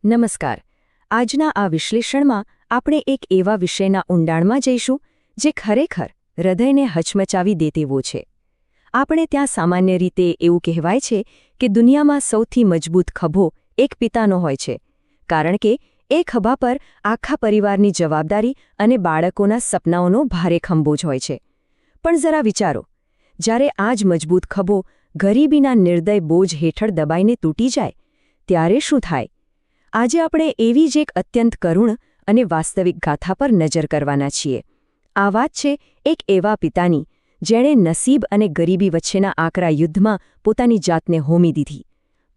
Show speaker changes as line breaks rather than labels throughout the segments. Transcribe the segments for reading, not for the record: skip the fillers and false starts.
નમસ્કાર. આજના આ વિશ્લેષણમાં આપણે એક એવા વિષયના ઊંડાણમાં જઈશું જે ખરેખર હૃદયને હચમચાવી દે તેવો છે. આપણે ત્યાં સામાન્ય રીતે એવું કહેવાય છે કે દુનિયામાં સૌથી મજબૂત ખભો એક પિતાનો હોય છે, કારણ કે એ ખભા પર આખા પરિવારની જવાબદારી અને બાળકોના સપનાઓનો ભારે ખંભો જ હોય છે. પણ જરા વિચારો, જ્યારે આ જ મજબૂત ખભો ગરીબીના નિર્દય બોજ હેઠળ દબાઈને તૂટી જાય, ત્યારે શું થાય? આજે આપણે એવી જ એક અત્યંત કરુણ અને વાસ્તવિક ગાથા પર નજર કરવાના છીએ. આ વાત છે એક એવા પિતાની જેણે નસીબ અને ગરીબી વચ્ચેના આકરા યુદ્ધમાં પોતાની જાતને હોમી દીધી,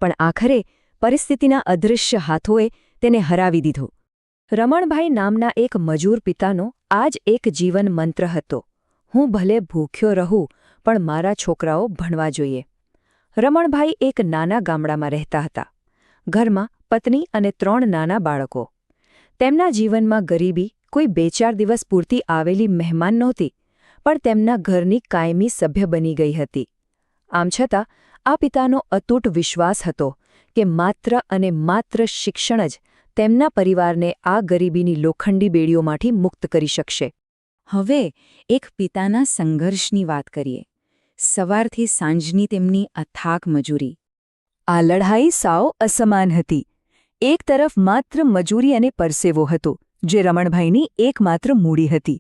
પણ આખરે પરિસ્થિતિના અદૃશ્ય હાથોએ તેને હરાવી દીધો. રમણભાઈ નામના એક મજૂર પિતાનો આ જ એક જીવન મંત્ર હતો: હું ભલે ભૂખ્યો રહું, પણ મારા છોકરાઓ ભણવા જોઈએ. રમણભાઈ એક નાના ગામડામાં રહેતા હતા. ઘરમાં પત્ની અને 3 નાના બાળકો. તેમના જીવનમાં ગરીબી કોઈ 2-4 દિવસ પૂરતી આવેલી મહેમાન નહોતી, પણ તેમના ઘરની કાયમી સભ્ય બની ગઈ હતી. આમ છતાં આ પિતાનો અતૂટ વિશ્વાસ હતો કે માત્ર અને માત્ર શિક્ષણ જ તેમના પરિવારને આ ગરીબીની લોખંડી બેડીઓમાંથી મુક્ત કરી શકશે. હવે એક પિતાના સંઘર્ષની વાત કરીએ. સવારથી સાંજની તેમની અથાગ મજૂરી. આ લડાઈ સાવ અસમાન હતી. એક તરફ માત્ર મજૂરી અને પરસેવો હતો, જે રમણભાઈની એકમાત્ર મૂડી હતી,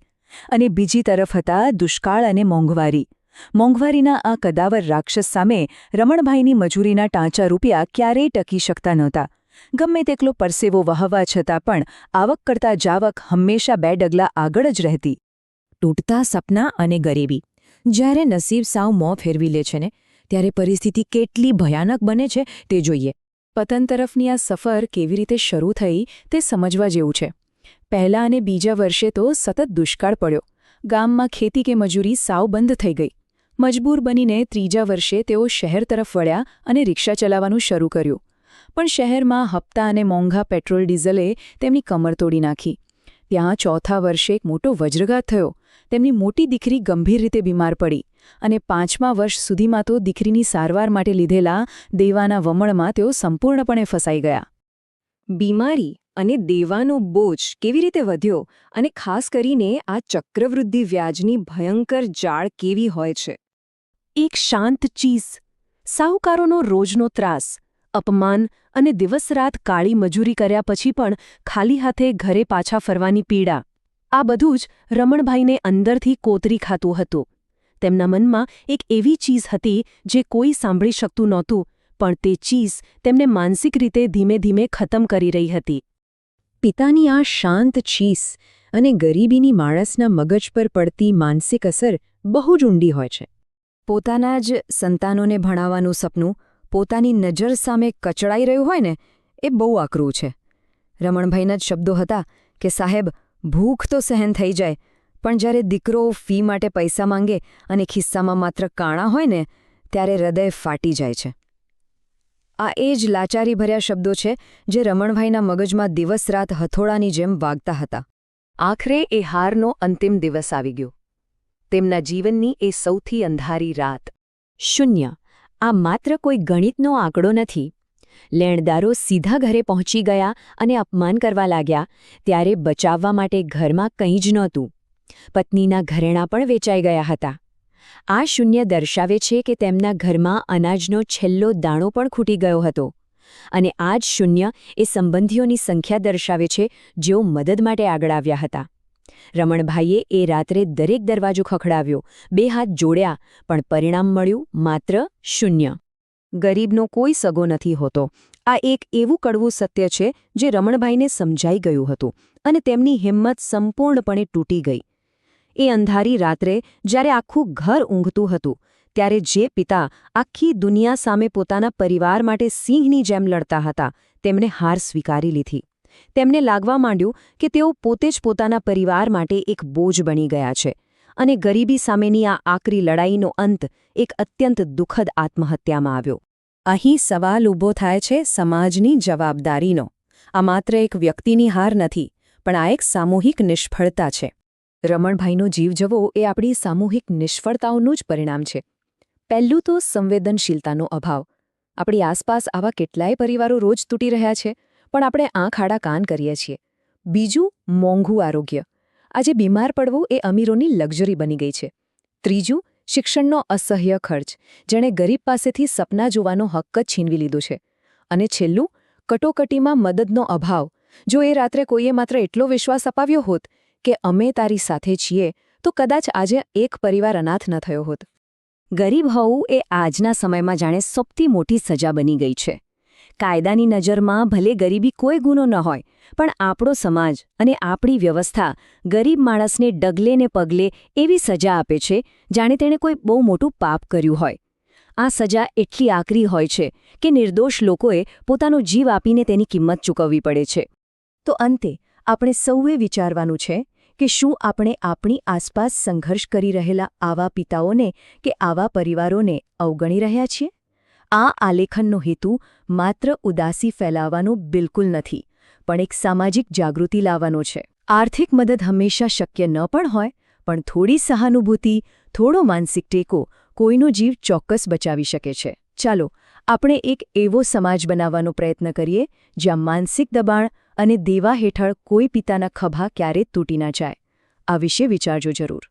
અને બીજી તરફ હતા દુષ્કાળ અને મોંઘવારી. મોંઘવારીના આ કદાવર રાક્ષસ સામે રમણભાઈની મજૂરીના ટાંચા રૂપિયા ક્યારેય ટકી શકતા નહોતા. ગમે તેટલો પરસેવો વહાવા છતાં પણ આવક કરતા જાવક હંમેશા 2 ડગલા આગળ જ રહેતી. તૂટતા સપના અને ગરીબી. જ્યારે નસીબ સાવ મોં ફેરવી લે છે ને, ત્યારે પરિસ્થિતિ કેટલી ભયાનક બને છે તે જોઈએ. પતન તરફની આ સફર કેવી રીતે શરૂ થઈ તે સમજવા જેવું છે. પહેલા અને બીજા વર્ષે તો સતત દુષ્કાળ પડ્યો. ગામમાં ખેતી કે મજૂરી સાવ બંધ થઈ ગઈ. મજબૂર બનીને ત્રીજા વર્ષે તેઓ શહેર તરફ વળ્યા અને રિક્ષા ચલાવવાનું શરૂ કર્યું. પણ શહેરમાં હપ્તા અને મોંઘા પેટ્રોલ ડીઝલે તેમની કમર તોડી નાખી. ત્યાં ચોથા વર્ષે એક મોટો વજ્રઘાત થયો. તેમની મોટી દીકરી ગંભીર રીતે બીમાર પડી, અને 5મા વર્ષ સુધીમાં તો દીકરીની સારવાર માટે લીધેલા દેવાના વમળમાં તેઓ સંપૂર્ણપણે ફસાઈ ગયા. બીમારી અને દેવાનો બોજ કેવી રીતે વધ્યો, અને ખાસ કરીને આ ચક્રવૃદ્ધિ વ્યાજની ભયંકર જાળ કેવી હોય છે? એક શાંત ચીઝ, સાહુકારોનો રોજનો ત્રાસ, અપમાન અને દિવસ-રાત કાળી મજૂરી કર્યા પછી પણ ખાલી હાથે ઘરે પાછા ફરવાની પીડા. આ બધું જ રમણભાઈને અંદરથી કોતરી ખાતું હતું. તેમના મનમાં એક એવી ચીઝ હતી જે કોઈ સાંભળી શકતું નહોતું, પણ તે ચીઝ તેમને માનસિક રીતે ધીમે ધીમે ખતમ કરી રહી હતી. પિતાની આ શાંત ચીઝ અને ગરીબીની માણસના મગજ પર પડતી માનસિક અસર બહુ જ ઊંડી હોય છે. પોતાના જ સંતાનોને ભણાવવાનું સપનું પોતાની નજર સામે કચડાઈ રહ્યું હોય ને, એ બહુ આકરું છે. રમણભાઈના જ શબ્દો હતા કે સાહેબ, ભૂખ તો સહન થઈ જાય, પણ જ્યારે દીકરો ફી માટે પૈસા માંગે અને ખિસ્સામાં માત્ર કાણા હોય ને, ત્યારે હૃદય ફાટી જાય છે. આ એ જ લાચારીભર્યા શબ્દો છે જે રમણભાઈના મગજમાં દિવસ-રાત હથોડાની જેમ વાગતા હતા. આખરે એ હારનો અંતિમ દિવસ આવી ગયો. તેમના જીવનની એ સૌથી અંધારી રાત. 0. આ માત્ર કોઈ ગણિતનો આંકડો નથી. લેણદારો સીધા ઘરે પહોંચી ગયા અને અપમાન કરવા લાગ્યા, ત્યારે બચાવવા માટે ઘરમાં કંઈ જ નહોતું. પત્નીના ઘરેણાં પણ વેચાઈ ગયા હતા. આ 0 દર્શાવે છે કે તેમના ઘરમાં અનાજનો છેલ્લો દાણો પણ ખૂટી ગયો હતો. અને આ જ 0 એ સંબંધીઓની સંખ્યા દર્શાવે છે જેઓ મદદ માટે આગળ આવ્યા હતા. રમણભાઈએ એ રાત્રે દરેક દરવાજો ખખડાવ્યો, 2 હાથ જોડ્યા, પણ પરિણામ મળ્યું માત્ર 0. ગરીબનો કોઈ સગો નથી હોતો. આ એક એવું કડવું સત્ય છે જે રમણભાઈને સમજાઈ ગયું હતું, અને તેમની હિંમત સંપૂર્ણપણે તૂટી ગઈ. એ અંધારી રાત્રે જ્યારે આખું ઘર ઊંઘતું હતું, ત્યારે જે પિતા આખી દુનિયા સામે પોતાના પરિવાર માટે સિંહની જેમ લડતા હતા, તેમણે હાર સ્વીકારી લીધી. તેમને લાગવા માંડ્યું કે તેઓ પોતે જ પોતાના પરિવાર માટે એક બોજ બની ગયા છે, અને ગરીબી સામેની આ આકરી લડાઈનો અંત એક અત્યંત દુઃખદ આત્મહત્યામાં આવ્યો. અહીં સવાલ ઊભો થાય છે સમાજની જવાબદારીનો. આ માત્ર એક વ્યક્તિની હાર નથી, પણ આ એક સામૂહિક નિષ્ફળતા છે. રમણભાઈનો જીવ જવો એ આપણી સામૂહિક નિષ્ફળતાઓનું જ પરિણામ છે. પહેલું તો સંવેદનશીલતાનો અભાવ. આપણી આસપાસ આવા કેટલાય પરિવારો રોજ તૂટી રહ્યા છે, પણ આપણે આંખ આડા કાન કરીએ છીએ. બીજું, મોંઘું આરોગ્ય. આજે બીમાર પડવું એ અમીરોની લક્ઝરી બની ગઈ છે. ત્રીજું, શિક્ષણનો અસહ્ય ખર્ચ, જેણે ગરીબ પાસેથી સપના જોવાનો હક જ છીનવી લીધો છે. અને છેલ્લું, કટોકટીમાં મદદનો અભાવ. જો એ રાત્રે કોઈએ માત્ર એટલો વિશ્વાસ અપાવ્યો હોત કે અમે તારી સાથે છીએ, તો કદાચ આજે એક પરિવાર અનાથ ન થયો હોત. ગરીબ હોવું એ આજના સમયમાં જાણે સૌથી મોટી સજા બની ગઈ છે. કાયદાની નજરમાં ભલે ગરીબી કોઈ ગુનો ન હોય, પણ આપણો સમાજ અને આપણી વ્યવસ્થા ગરીબ માણસને ડગલે ને પગલે એવી સજા આપે છે જાણે તેણે કોઈ બહુ મોટું પાપ કર્યું હોય. આ સજા એટલી આકરી હોય છે કે નિર્દોષ લોકોએ પોતાનો જીવ આપીને તેની કિંમત ચૂકવવી પડે છે. તો અંતે આપણે સૌએ વિચારવાનું છે કે શું આપણે આપણી આસપાસ સંઘર્ષ કરી રહેલા આવા પિતાઓને કે આવા પરિવારોને અવગણી રહ્યા છીએ? આ આલેખનનો હેતુ માત્ર ઉદાસી ફેલાવવાનો બિલકુલ નથી, પણ એક સામાજિક જાગૃતિ લાવવાનો છે. આર્થિક મદદ હંમેશા શક્ય ન પણ હોય, પણ થોડી સહાનુભૂતિ, થોડો માનસિક ટેકો કોઈનો જીવ ચોક્કસ બચાવી શકે છે. ચાલો આપણે એક એવો સમાજ બનાવવાનો પ્રયત્ન કરીએ જ્યાં માનસિક દબાણ અને દેવા હેઠળ કોઈ પિતાના ખભા ક્યારેય તૂટી ના જાય. આ વિશે વિચારજો જરૂર.